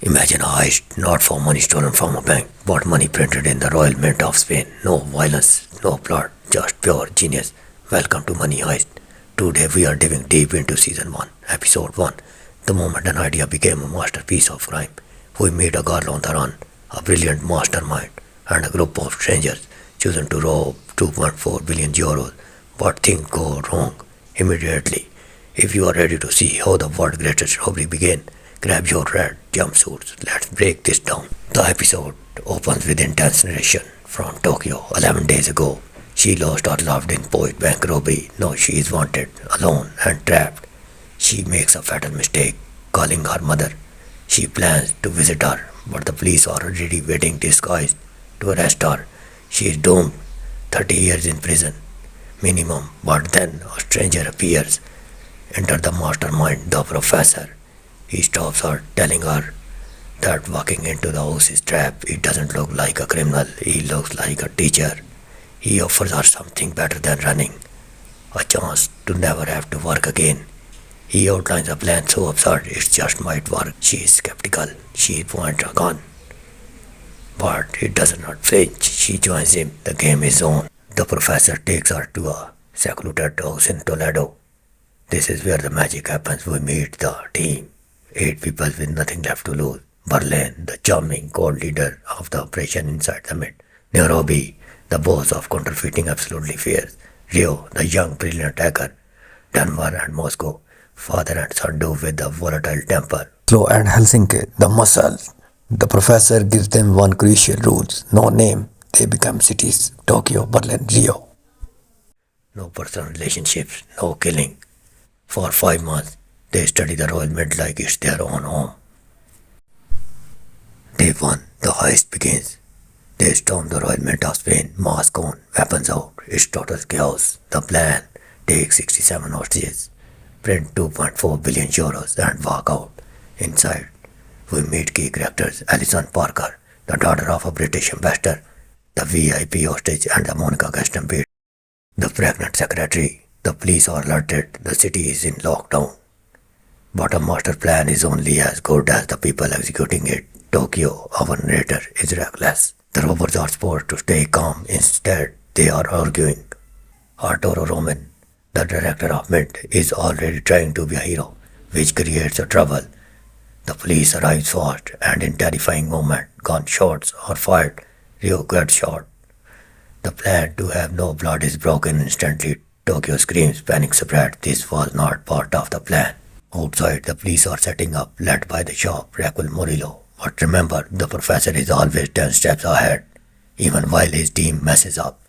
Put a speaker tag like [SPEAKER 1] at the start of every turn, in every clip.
[SPEAKER 1] Imagine a heist not for money stolen from a bank, but money printed in the Royal Mint of Spain. No violence, no plot, just pure genius. Welcome to Money Heist. Today we are diving deep into Season 1, Episode 1. The moment an idea became a masterpiece of crime, we meet a girl on the run, a brilliant mastermind, and a group of strangers chosen to rob 2.4 billion euros. But things go wrong immediately. If you are ready to see how the world's greatest robbery began, grab your red jumpsuits. Let's break this down. The episode opens with intense narration from Tokyo 11 days ago. She lost her loved in Point Bank robbery. Now she is wanted, alone and trapped. She makes a fatal mistake, calling her mother. She plans to visit her, but the police are already waiting disguised to arrest her. She is doomed, 30 years in prison, minimum. But then a stranger appears. Enter the mastermind, the professor. He stops her, telling her that walking into the house is trap. He doesn't look like a criminal, he looks like a teacher. He offers her something better than running, a chance to never have to work again. He outlines a plan so absurd it just might work. She is skeptical. She points a gun. But he does not flinch. She joins him. The game is on. The professor takes her to a secluded house in Toledo. This is where the magic happens. We meet the team. 8 people with nothing left to lose. Berlin, the charming co-leader of the operation inside the Mint. Nairobi, the boss of counterfeiting absolutely fierce. Rio, the young brilliant hacker. Denver and Moscow, father and son do with the volatile temper.
[SPEAKER 2] Oslo and Helsinki, the muscle. The professor gives them one crucial rule: no name, they become cities. Tokyo, Berlin, Rio.
[SPEAKER 1] No personal relationships, no killing. For 5 months, they study the Royal Mint like it's their own home. Day 1, the heist begins. They storm the Royal Mint of Spain, mask on, weapons out. It's total chaos. The plan: take 67 hostages, print 2.4 billion euros, and walk out. Inside, we meet key characters: Alison Parker, the daughter of a British ambassador, the VIP hostage, and the Monica Gestambide, the pregnant secretary. The police are alerted. The city is in lockdown. But a master plan is only as good as the people executing it. Tokyo, our narrator, is reckless. The robbers are supposed to stay calm. Instead, they are arguing. Arturo Roman, the director of Mint, is already trying to be a hero, which creates a trouble. The police arrives fast, and in terrifying moment, gunshots are fired. Rio gets shot. The plan to have no blood is broken instantly. Tokyo screams, panic spread. This was not part of the plan. Outside, the police are setting up, led by the shop, Raquel Murillo. But remember, the professor is always 10 steps ahead. Even while his team messes up,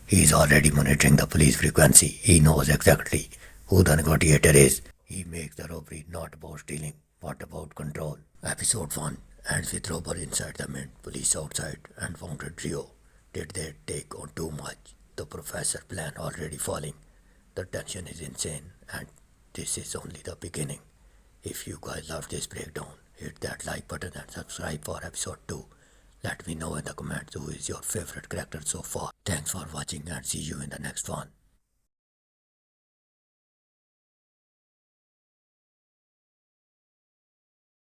[SPEAKER 1] he is already monitoring the police frequency. He knows exactly who the negotiator is. He makes the robbery not about stealing, but about control. Episode 1 ends with robber inside the Mint, police outside, and wounded Rio. Did they take on too much? The professor plan already falling. The tension is insane, and this is only the beginning. If you guys love this breakdown, hit that like button and subscribe for episode 2. Let me know in the comments who is your favorite character so far. Thanks for watching and see you in the next one.